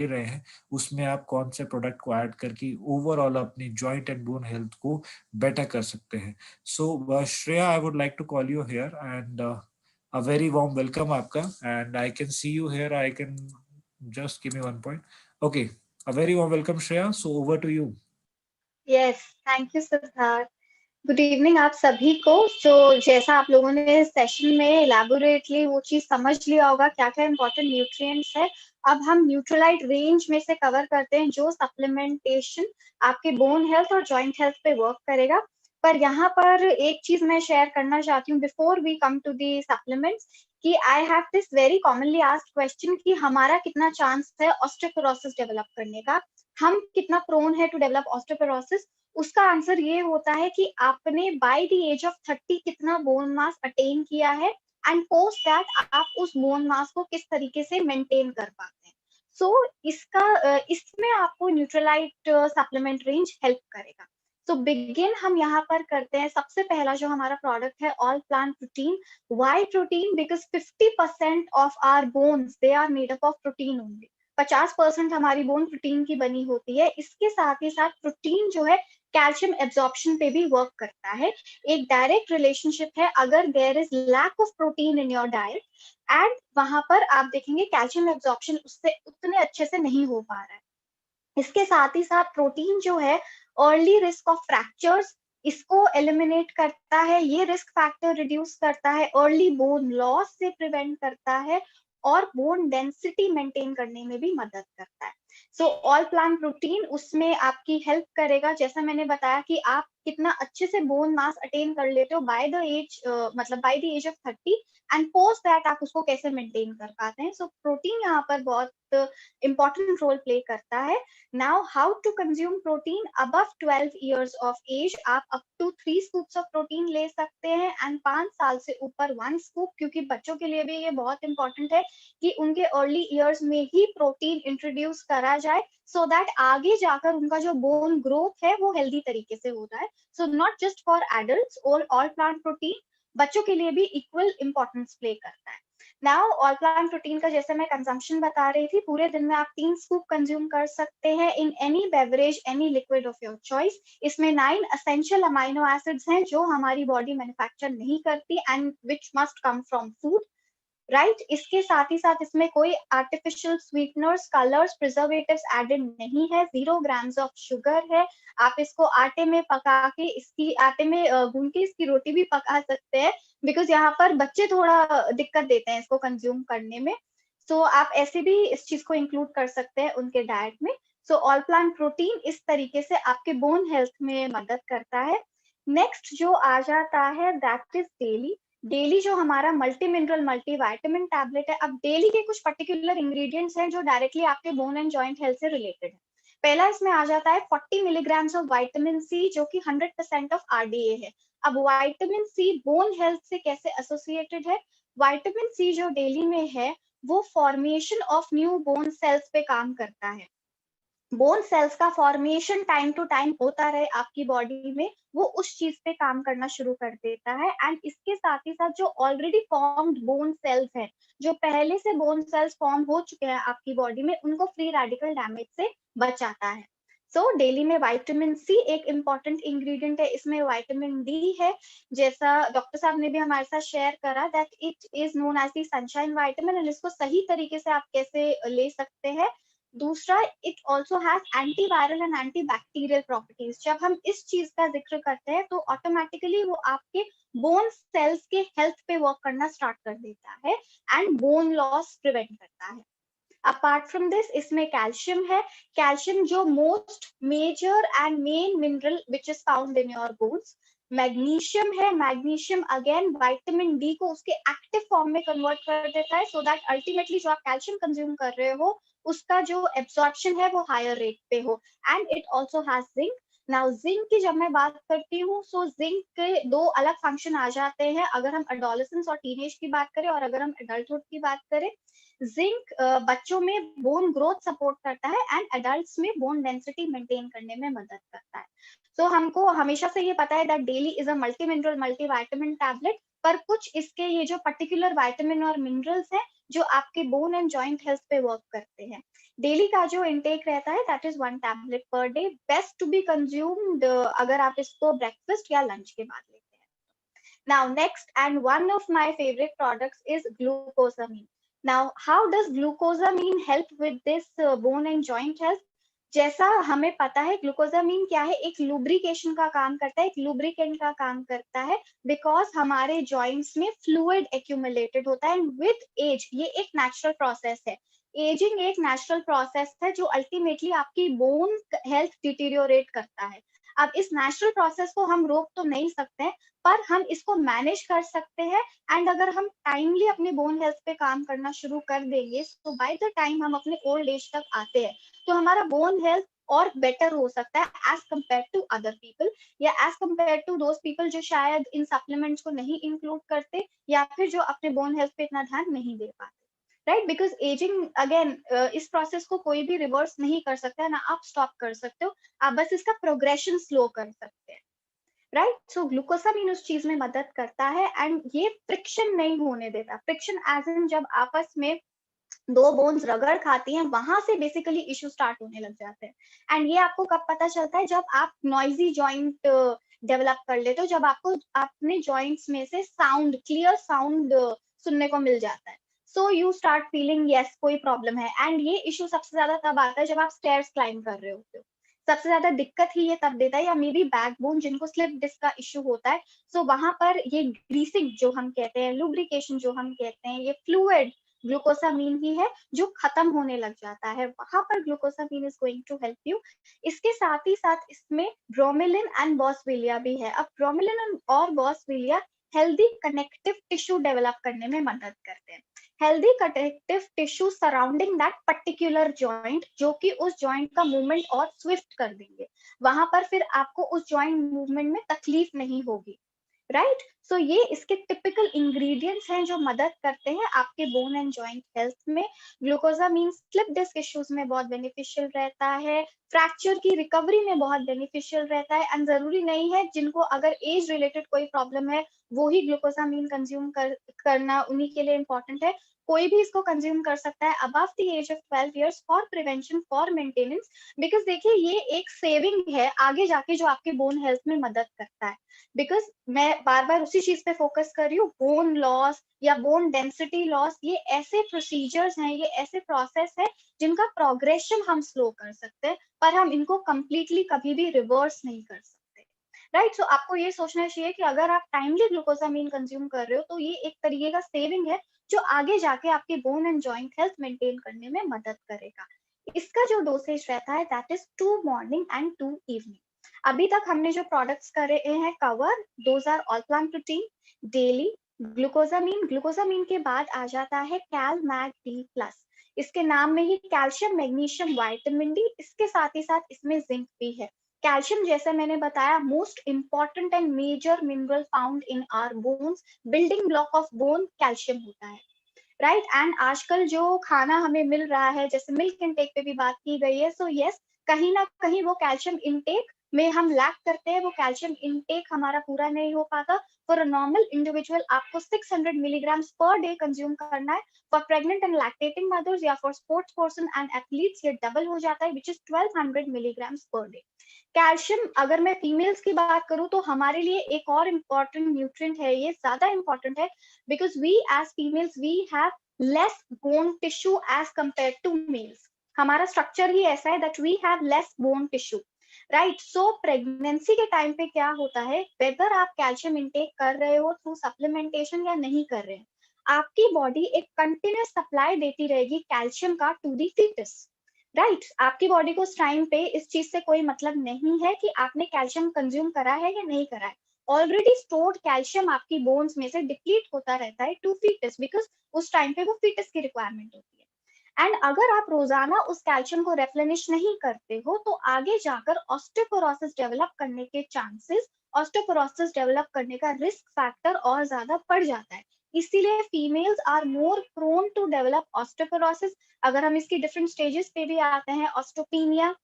ले रहे हैं, उसमें आप कौन से प्रोडक्ट को ऐड करके ओवरऑल अपनी जॉइंट एंड बोन हेल्थ को बेटर कर सकते हैं। So Shreya, I would like to call you here and a very warm welcome आपका, and I can see you here. I can just give me 1 point. Okay, a very warm welcome, Shreya. So over to you. Yes, thank you Siddharth. Good evening आप सभी को। जो जैसा आप लोगों ने session में इलेबोरेटली वो चीज समझ लिया होगा क्या क्या इंपॉर्टेंट न्यूट्रिएंट्स है, अब हम न्यूट्रलाइट रेंज में से कवर करते हैं जो सप्लीमेंटेशन आपके बोन हेल्थ और जॉइंट हेल्थ पे वर्क करेगा। पर यहाँ पर एक चीज मैं शेयर करना चाहती हूँ before we come to the supplements, कि I have this very commonly asked question कि हमारा कितना चांस है ऑस्टियोपोरोसिस डेवलप करने का, हम कितना प्रोन है टू डेवलप ऑस्टियोपोरोसिस। उसका आंसर ये होता है कि आपने बाय द एज ऑफ 30 कितना बोन मास अटेन किया है एंड पोस्ट दैट आप उस बोन मास को किस तरीके से मेंटेन कर पाते हैं। सो इसमें आपको न्यूट्रलाइट सप्लीमेंट रेंज हेल्प करेगा। तो बिगिन हम यहाँ पर करते हैं। सबसे पहला जो हमारा प्रोडक्ट है all plant protein. Why protein? Because 50% of our bones they are made up of protein only. 50% हमारी बोन प्रोटीन की बनी होती है। इसके साथ ही साथ प्रोटीन जो है कैल्शियम एब्जॉर्प्शन पे भी वर्क करता है। एक डायरेक्ट रिलेशनशिप है। अगर there is lack of protein in your diet and वहां पर आप देखेंगे कैल्शियम एब्जॉर्प्शन उससे उतने अच्छे से नहीं हो पा रहा है। इसके साथ ही साथ प्रोटीन जो है अर्ली रिस्क ऑफ फ्रैक्चर्स इसको एलिमिनेट करता है, ये रिस्क फैक्टर रिड्यूस करता है, अर्ली बोन लॉस से प्रिवेंट करता है और बोन डेंसिटी मेंटेन करने में भी मदद करता है। सो ऑल प्लांट प्रोटीन उसमें आपकी हेल्प करेगा। जैसा मैंने बताया कि आप कितना अच्छे से बोन मास अटेन कर लेते हो बाय द एज मतलब by the age of 30 and post that आप उसको कैसे मेंटेन कर पाते हैं। सो प्रोटीन यहाँ पर बहुत इंपॉर्टेंट रोल प्ले करता है। Now how to consume protein? Above 12 years of age आप up to 3 scoops of protein ले सकते हैं एंड 5 साल से ऊपर 1 स्कूप, क्योंकि बच्चों के लिए भी ये बहुत इंपॉर्टेंट है कि उनके अर्ली ईयर्स में ही प्रोटीन इंट्रोड्यूस करा जाए सो दैट आगे जाकर उनका जो बोन ग्रोथ है वो हेल्दी तरीके से होता है। So not just for adults और ऑल प्लांट प्रोटीन बच्चों के लिए भी इक्वल इंपॉर्टेंस प्ले करता है। नाउ ऑल प्लांट प्रोटीन का जैसे मैं कंजम्पशन बता रही थी, पूरे दिन में आप 3 स्कूप कंज्यूम कर सकते हैं in any beverage any liquid of your choice. इसमें 9 एसेंशियल अमाइनो एसिड्स हैं जो हमारी बॉडी मैन्युफैक्चर नहीं करती and which must come from food, right. इसके साथ ही साथ इसमें कोई artificial sweeteners, colours, preservatives added नहीं है। 0 ग्राम्स ऑफ शुगर है। आप इसको आटे में पका के इसकी आटे में गूंद के इसकी रोटी भी पका सकते हैं, बिकॉज यहाँ पर बच्चे थोड़ा दिक्कत देते हैं इसको कंज्यूम करने में। सो आप ऐसे भी इस चीज को इंक्लूड कर सकते हैं उनके डाइट में। सो ऑल प्लांट प्रोटीन इस तरीके से आपके बोन हेल्थ में मदद करता है। नेक्स्ट जो आ जाता है दैट इज डेली। डेली जो हमारा multi mineral multi vitamin tablet है। अब डेली के कुछ पर्टिकुलर इंग्रेडिएंट्स हैं जो डायरेक्टली आपके बोन एंड जॉइंट हेल्थ से रिलेटेड है। पहला इसमें आ जाता है 40 मिलीग्राम्स ऑफ विटामिन सी जो कि 100% ऑफ आरडीए है। अब विटामिन सी बोन हेल्थ से कैसे एसोसिएटेड है? विटामिन सी जो डेली में है वो formation of new bone cells पे काम करता है। बोन सेल्स का फॉर्मेशन टाइम टू टाइम होता रहे आपकी बॉडी में, वो उस चीज पे काम करना शुरू कर देता है। एंड इसके साथ ही साथ जो ऑलरेडी फॉर्म्ड बोन सेल्स हैं, जो पहले से बोन सेल्स फॉर्म हो चुके हैं आपकी बॉडी में, उनको फ्री रेडिकल डैमेज से बचाता है। सो डेली में विटामिन सी एक इम्पॉर्टेंट इंग्रेडिएंट है। इसमें विटामिन डी है, जैसा डॉक्टर साहब ने भी हमारे साथ शेयर करा that it is known as the sunshine vitamin and इसको सही तरीके से आप कैसे ले सकते हैं। दूसरा, it also has antiviral and antibacterial properties. जब हम इस चीज का जिक्र करते हैं तो ऑटोमेटिकली वो आपके बोन सेल्स के हेल्थ पे वर्क करना स्टार्ट कर देता है एंड बोन लॉस प्रिवेंट करता है। अपार्ट फ्रॉम दिस इसमें कैल्शियम है। कैल्शियम जो most major and main mineral which is found in your bones. Magnesium है। मैग्नीशियम अगेन विटामिन डी को उसके एक्टिव फॉर्म में कन्वर्ट कर देता है सो दैट अल्टीमेटली जो आप कैल्शियम कंज्यूम कर रहे हो उसका जो एब्जॉर्प्शन है वो हायर रेट पे हो। And it also has zinc. Now zinc की जब मैं बात करती हूँ सो जिंक के 2 अलग फंक्शन आ जाते हैं अगर हम एडोलेसेंस और टीनेज की बात करें और अगर हम एडल्टहुड की बात करें। जिंक बच्चों में बोन ग्रोथ सपोर्ट करता है एंड एडल्ट्स में बोन डेंसिटी मेंटेन करने में मदद करता है। सो हमको हमेशा से ये पता है that daily is a multi mineral multi vitamin tablet, पर कुछ इसके ये जो पर्टिकुलर विटामिन और मिनरल्स हैं जो आपके बोन एंड जॉइंट हेल्थ पे वर्क करते हैं। डेली का जो इनटेक रहता है that is 1 tablet per day, best to be consumed अगर आप इसको ब्रेकफास्ट या लंच के बाद लेते हैं। Now, next, and one of my favorite products is glucosamine. Now, how does glucosamine help with this bone and joint health? जैसा हमें पता है ग्लूकोजामीन क्या है, एक लुब्रिकेशन का काम करता है, एक लुब्रिकेंट का काम करता है, बिकॉज हमारे जॉइंट्स में फ्लूइड एक्यूमुलेटेड होता है एंड विद एज, ये एक नेचुरल प्रोसेस है। एजिंग एक नेचुरल प्रोसेस है जो अल्टीमेटली आपकी बोन हेल्थ डिटीरियोरेट करता है। अब इस नेचुरल प्रोसेस को हम रोक तो नहीं सकते हैं, पर हम इसको मैनेज कर सकते हैं। एंड अगर हम टाइमली अपने बोन हेल्थ पे काम करना शुरू कर देंगे, तो बाय द टाइम हम अपने ओल्ड एज तक आते हैं तो हमारा बोन हेल्थ और बेटर हो सकता है as compare to other people, या as compare to those people जो शायद इन सप्लीमेंट्स को नहीं इंक्लूड करते, या फिर जो अपने बोन हेल्थ पे इतना ध्यान नहीं दे पाते। राइट, बिकॉज एजिंग अगेन, इस प्रोसेस को कोई भी रिवर्स नहीं कर सकता है, ना आप स्टॉप कर सकते हो, आप बस इसका प्रोग्रेशन स्लो कर सकते हैं। राइट, सो ग्लूकोसामीन उस चीज में मदद करता है एंड ये फ्रिक्शन नहीं होने देता। फ्रिक्शन एज इन जब आपस में दो बोन्स रगड़ खाती हैं, वहां से बेसिकली इश्यू स्टार्ट होने लग जाते हैं। एंड ये आपको कब पता चलता है, जब आप नॉइजी जॉइंट डेवलप कर लेते हो, जब आपको अपने जॉइंट्स में से साउंड, क्लियर साउंड सुनने को मिल जाता है। So you start feeling yes कोई प्रॉब्लम है। एंड ये इश्यू सबसे ज्यादा तब आता है जब आप स्टेयर्स क्लाइंब कर रहे होते हो, सबसे ज्यादा दिक्कत ही ये तब देता है, या मे बी बैकबोन जिनको स्लिप डिस्क का इश्यू होता है। सो वहां पर ये ग्रीसिंग जो हम कहते हैं, लुब्रिकेशन जो हम कहते हैं, ये फ्लूइड ग्लूकोसामीन ही है जो खत्म होने लग जाता है, वहां पर glucosamine is going to help you. इसके साथ ही साथ इसमें ब्रोमेलिन एंड बॉसवेलिया भी है। अब ब्रोमेलिन और बॉसवेलिया हेल्दी कनेक्टिव टिश्यू डेवलप करने में मदद करते हैं। Healthy connective tissue surrounding that particular joint, जो कि उस जॉइंट का मूवमेंट और स्विफ्ट कर देंगे, वहां पर फिर आपको उस जॉइंट मूवमेंट में तकलीफ नहीं होगी। राइट, सो ये इसके टिपिकल इंग्रेडिएंट्स हैं जो मदद करते हैं आपके बोन एंड जॉइंट हेल्थ में। ग्लूकोजामीन स्लिप डिस्क इश्यूज में बहुत बेनिफिशियल रहता है, फ्रैक्चर की रिकवरी में बहुत बेनिफिशियल रहता है। एंड जरूरी नहीं है जिनको अगर एज रिलेटेड कोई प्रॉब्लम है वो ही ग्लूकोजामीन कंज्यूम करना उन्हीं के लिए इंपॉर्टेंट है। कोई भी इसको कंज्यूम कर सकता है above the age of 12 years for prevention, for maintenance. Because देखिए ये एक सेविंग है आगे जाके जो आपके बोन हेल्थ में मदद करता है। बिकॉज मैं बार बार उसी चीज पे फोकस कर रही हूँ, बोन लॉस या बोन डेंसिटी लॉस, ये ऐसे प्रोसीजर्स हैं, ये ऐसे प्रोसेस है जिनका प्रोग्रेशन हम स्लो कर सकते हैं, पर हम इनको कंप्लीटली कभी भी रिवर्स नहीं कर सकते। राइट, सो आपको ये सोचना चाहिए कि अगर आप टाइमली ग्लूकोसामीन कंज्यूम कर रहे हो तो ये एक तरीके का सेविंग है जो आगे जाके आपके bone and joint health maintain करने में मदद करेगा। इसका जो डोसेज रहता है that is 2 morning and 2 evening. अभी तक हमने जो प्रोडक्ट्स करे हैं cover, those are all plant protein daily. Glucosamine, glucosamine के बाद आ जाता है कैल मैग डी प्लस। इसके नाम में ही कैल्शियम, मैग्नीशियम, विटामिन डी, इसके साथ ही साथ इसमें जिंक भी है। कैल्शियम जैसे मैंने बताया most important and major mineral found in our bones, building block of bone calcium होता है। राइट, एंड आजकल जो खाना हमें मिल रहा है, जैसे मिल्क इनटेक पे भी बात की गई है, सो यस कहीं ना कहीं वो कैल्शियम इनटेक में हम लैक करते हैं, वो कैल्शियम इनटेक हमारा पूरा नहीं हो पाता। फॉर अ नॉर्मल इंडिविजुअल आपको 600 मिलीग्राम्स पर डे कंज्यूम करना है। For pregnant and lactating mothers या for sports person and athletes ये डबल हो जाता है, which is 1200 milligrams per day. Calcium अगर मैं फीमेल्स की बात करूं तो हमारे लिए एक और इम्पॉर्टेंट न्यूट्रिएंट है, ये ज्यादा इम्पॉर्टेंट है because we as females we have less bone tissue as compared to males. हमारा स्ट्रक्चर ही ऐसा है that we have less bone tissue. Right, so pregnancy के टाइम पे क्या होता है, वेदर आप कैल्शियम इंटेक कर रहे हो थ्रू सप्लीमेंटेशन या नहीं कर रहे हैं, आपकी बॉडी एक कंटिन्यूस सप्लाई देती रहेगी कैल्शियम का टू दी फीटस। राइट, आपकी बॉडी को उस टाइम पे इस चीज से कोई मतलब नहीं है कि आपने कैल्शियम कंज्यूम करा है या नहीं करा है। ऑलरेडी स्टोर्ड कैल्शियम आपकी बोन्स में से डिप्लीट होता रहता है टू फीटस, बिकॉज उस टाइम पे वो फीटस की रिक्वायरमेंट होती है। एंड अगर आप रोजाना उस कैल्शियम को रेप्लेनिश नहीं करते हो तो आगे जाकर ऑस्टियोपोरोसिस डेवलप करने के चांसेस, ऑस्टियोपोरोसिस डेवलप करने का रिस्क फैक्टर और ज्यादा बढ़ जाता है। इसीलिए females are more prone to develop osteoporosis. अगर हम इसकी डिफरेंट स्टेजेस पे भी आते हैं, osteopenia,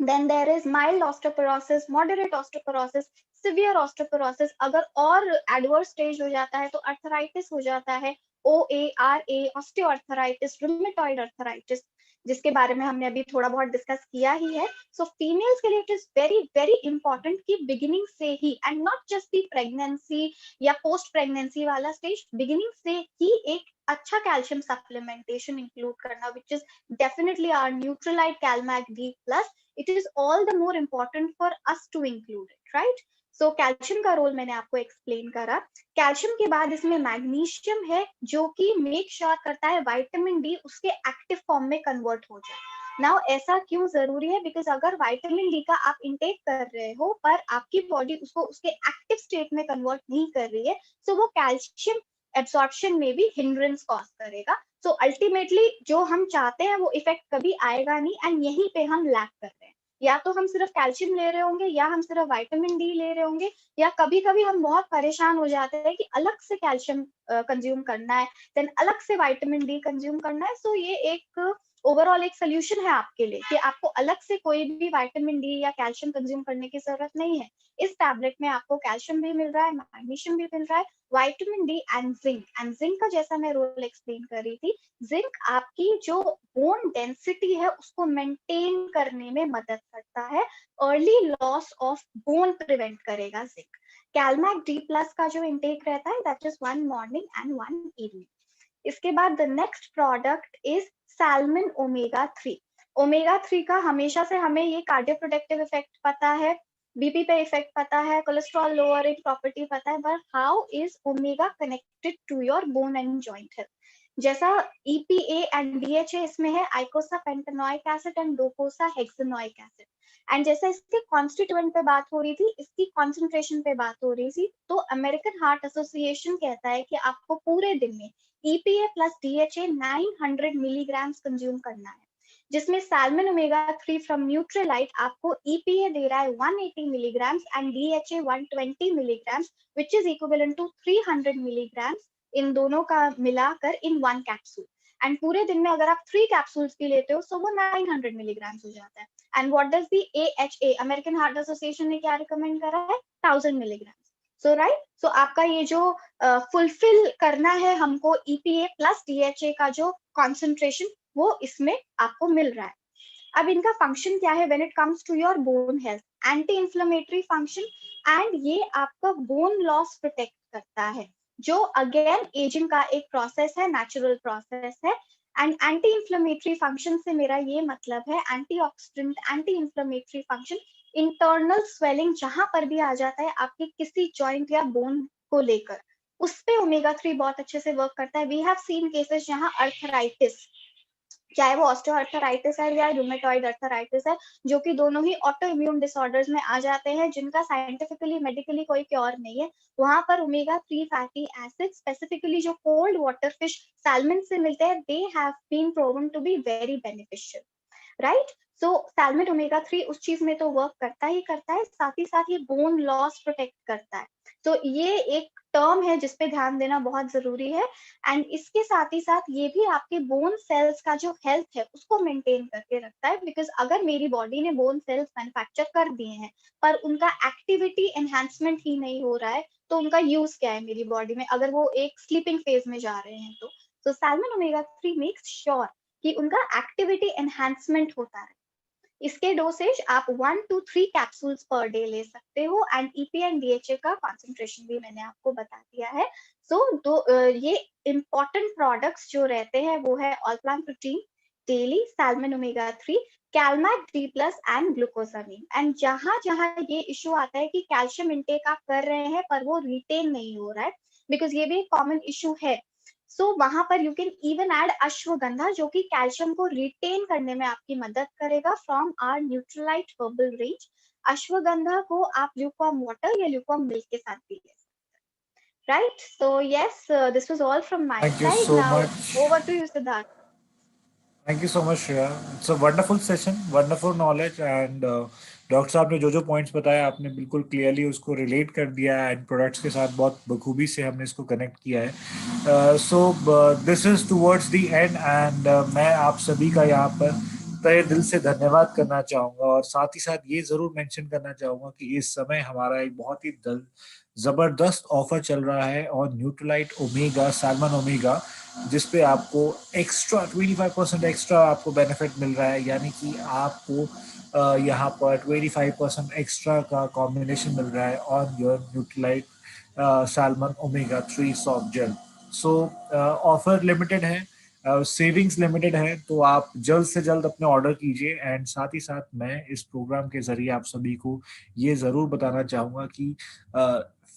then there is mild osteoporosis, moderate osteoporosis, severe osteoporosis, अगर और adverse stage हो जाता है तो arthritis हो जाता है, OARA, osteoarthritis, rheumatoid arthritis। जिसके बारे में हमने अभी थोड़ा बहुत डिस्कस किया ही है. सो फीमेल्स के लिए it is very very important कि बिगिनिंग से ही, and not just the pregnancy या पोस्ट प्रेगनेंसी वाला स्टेज, बिगिनिंग से ही एक अच्छा कैल्शियम सप्लीमेंटेशन इंक्लूड करना, which is definitely our Nutrilite Calmag D plus. It is all the more important for us to include it, right. So calcium का role मैंने आपको एक्सप्लेन करा. कैल्शियम के बाद इसमें मैग्नीशियम है, जो कि मेक श्योर करता है विटामिन डी उसके एक्टिव फॉर्म में कन्वर्ट हो जाए. नाउ ऐसा क्यों जरूरी है? बिकॉज अगर विटामिन डी का आप इंटेक कर रहे हो पर आपकी बॉडी उसको उसके एक्टिव स्टेट में कन्वर्ट नहीं कर रही है, सो वो कैल्शियम एब्सॉर्प्शन में भी हिंड्रेंस कॉज करेगा. सो अल्टीमेटली जो हम चाहते हैं वो इफेक्ट कभी आएगा नहीं, एंड यहीं पे हम लैक कर रहे हैं. या तो हम सिर्फ कैल्शियम ले रहे होंगे, या हम सिर्फ विटामिन डी ले रहे होंगे, या कभी कभी हम बहुत परेशान हो जाते हैं कि अलग से कैल्शियम कंज्यूम करना है, देन अलग से विटामिन डी कंज्यूम करना है. सो ये एक ओवरऑल एक सोल्यूशन है आपके लिए कि आपको अलग से कोई भी विटामिन डी या कैल्शियम कंज्यूम करने की जरूरत नहीं है. इस टैबलेट में आपको कैल्शियम भी मिल रहा है, मैग्नीशियम भी मिल रहा है, vitamin D and zinc. And zinc का जैसा मैं रोल एक्सप्लेन कर रही थी, जिंक आपकी जो बोन डेंसिटी है उसको मेंटेन करने में मदद करता है, early loss of bone prevent करेगा जिंक. कैलमैक डी प्लस का जो इंटेक रहता है that is 1 morning and 1 evening. इसके बाद the next product is salmon omega 3. Omega 3 का हमेशा से हमें ये कार्डियो प्रोटेक्टिव इफेक्ट पता है, बीपी पे इफेक्ट पता है, कोलेस्ट्रॉल लोअरिंग प्रॉपर्टी पता है, but how is omega connected to your bone and joint health? जैसा EPA एंड DHA इसमें है, eicosapentaenoic acid and docosahexaenoic acid. And जैसा इसके कॉन्स्टिट्यूएंट पे बात हो रही थी, इसकी कॉन्सेंट्रेशन पे बात हो रही थी, तो अमेरिकन हार्ट एसोसिएशन कहता है कि आपको पूरे दिन में EPA plus DHA 900 milligram consume करना है, जिसमें सैल्मन ओमेगा 3 फ्रॉम न्यूट्रीलाइट आपको EPA दे रहा है 180 milligram and DHA 120 milligram, which is equivalent to 300 milligram इन दोनों का मिलाकर इन 1 कैप्सूल. एंड पूरे दिन में अगर आप 3 कैप्सूल्स भी लेते हो तो वो 900 मिलीग्राम हो जाता है. And what does the AHA, American heart association ने क्या रिकमेंड करा है? 1000 मिलीग्राम. सो राइट, सो आपका ये जो फुलफिल करना है हमको EPA प्लस DHA का जो कॉन्सेंट्रेशन, वो इसमें आपको मिल रहा है. अब इनका फंक्शन क्या है when it comes to your bone health? Anti inflammatory function, and ये आपका बोन लॉस प्रोटेक्ट करता है, जो अगेन एजिंग का एक प्रोसेस है, नेचुरल प्रोसेस है. एंड एंटी इंफ्लेमेटरी फंक्शन से मेरा ये मतलब है antioxidant, anti inflammatory function, internal swelling जहां पर भी आ जाता है आपके किसी जॉइंट या बोन को लेकर, उस पे ओमेगा 3 बहुत अच्छे से वर्क करता है. वी हैव सीन केसेस जहां अर्थराइटिस, चाहे वो ऑस्टियोआर्थराइटिस है या रूमेटॉइड अर्थराइटिस है, जो कि दोनों ही ऑटो इम्यून डिसऑर्डर्स में आ जाते हैं, जिनका साइंटिफिकली मेडिकली कोई क्योर नहीं है. वहां पर ओमेगा 3 फैटी एसिड, स्पेसिफिकली जो कोल्ड वाटर फिश सैल्मन से मिलते हैं, they have been proven to be very beneficial, right. So salmon omega 3 उस चीज में तो वर्क करता ही करता है, साथ ही साथ ये बोन लॉस प्रोटेक्ट करता है. तो ये एक टर्म है जिसपे ध्यान देना बहुत जरूरी है. एंड इसके साथ ही साथ ये भी आपके बोन सेल्स का जो हेल्थ है उसको मेंटेन करके रखता है. बिकॉज अगर मेरी बॉडी ने बोन सेल्स मैन्युफैक्चर कर दिए हैं पर उनका एक्टिविटी एनहांसमेंट ही नहीं हो रहा है, तो उनका यूज क्या है मेरी बॉडी में, अगर वो एक स्लीपिंग फेज में जा रहे हैं तो. So salmon omega 3 makes sure कि उनका एक्टिविटी एनहांसमेंट होता है. इसके डोसेज आप 1 to 3 कैप्सूल्स पर डे ले सकते हो. एंड EPA एंड DHA का कॉन्सेंट्रेशन भी मैंने आपको बता दिया है. सो ये इंपॉर्टेंट प्रोडक्ट्स जो रहते हैं वो है all plant protein daily, salmon omega 3, Calmag D plus and glucosamine. And जहां जहां ये इश्यू आता है कि कैल्शियम इंटेक आप कर रहे हैं पर वो रिटेन नहीं हो रहा है, बिकॉज ये भी एक कॉमन इश्यू है, सो वहां पर you can even add ashwagandha, जो कि कैल्शियम को रिटेन करने में आपकी मदद करेगा from our Nutrilite herbal range. Ashwagandha को आप ल्यूकवार्म वाटर या ल्यूकवार्म मिल्क के साथ भी ले सकते हैं, right. So yes, this was all from my Thank you side. so now much. Over to you Siddharth. Thank you so much, Shreya. It's a wonderful session, wonderful knowledge, and doctor साहब ने जो जो पॉइंट्स बताया आपने बिल्कुल clearly उसको relate कर दिया है, एंड प्रोडक्ट्स के साथ बहुत बखूबी से हमने इसको कनेक्ट किया है. So this is towards the end, and मैं आप सभी का यहाँ पर तहे दिल से धन्यवाद करना चाहूंगा, और साथ ही साथ ये जरूर मेंशन करना चाहूंगा कि इस समय हमारा एक बहुत ही जबरदस्त ऑफर चल रहा है और न्यूट्रलाइट ओमेगा, सैल्मन ओमेगा, जिसपे आपको एक्स्ट्रा 25% एक्स्ट्रा आपको बेनिफिट मिल रहा है। यानी कि आपको यहाँ पर 25% एक्स्ट्रा का कॉम्बिनेशन मिल रहा है on your Nutrilite salmon omega 3 soft gel. So offer limited है, सेविंग्स लिमिटेड है, तो आप जल्द से जल्द अपने ऑर्डर कीजिए। एंड साथ ही साथ मैं इस प्रोग्राम के जरिए आप सभी को ये जरूर बताना चाहूंगा कि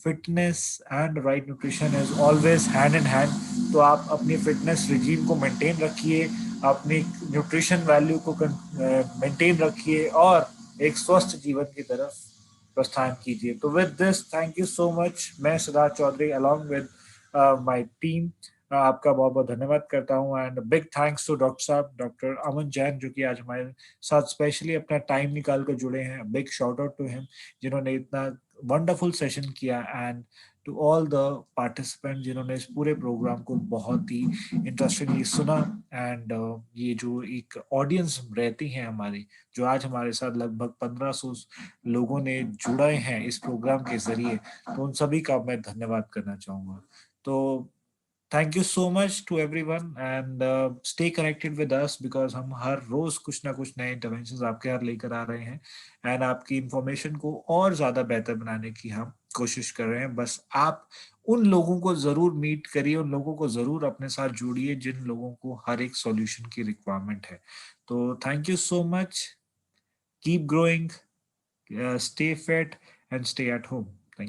fitness and right nutrition is always hand in hand. तो आप अपनी फिटनेस रिजीम को मेंटेन रखिए, अपनी न्यूट्रिशन वैल्यू को मेंटेन रखिए और एक स्वस्थ जीवन की तरफ प्रस्थान कीजिए। तो with this, thank you so much. मैं Siddharth Chaudhary along with my team आपका बहुत बहुत धन्यवाद करता हूँ। And big thanks to doctor साहब, डॉक्टर अमन जैन, जो कि आज हमारे साथ स्पेशली अपना टाइम निकाल कर जुड़े हैं। Big shout out to him, जिन्होंने इतना वंडरफुल सेशन किया। And to all the participant जिन्होंने इस पूरे प्रोग्राम को बहुत ही इंटरेस्टिंगली सुना। एंड ये जो एक ऑडियंस रहती है हमारी, जो आज हमारे साथ लगभग 1500 लोगों ने जुड़े हैं इस प्रोग्राम के जरिए, तो उन सभी का मैं धन्यवाद करना चाहूंगा। तो thank you so much to everyone, and stay connected with us, because हम हर रोज कुछ ना कुछ नए इंटरवेंशंस आपके यहाँ लेकर आ रहे हैं। एंड आपकी इंफॉर्मेशन को और ज्यादा बेहतर बनाने की हम कोशिश कर रहे हैं। बस आप उन लोगों को जरूर मीट करिए, उन लोगों को जरूर अपने साथ जोड़िए जिन लोगों को हर एक सॉल्यूशन की रिक्वायरमेंट है। तो thank you so much, keep growing, stay fit and stay at home.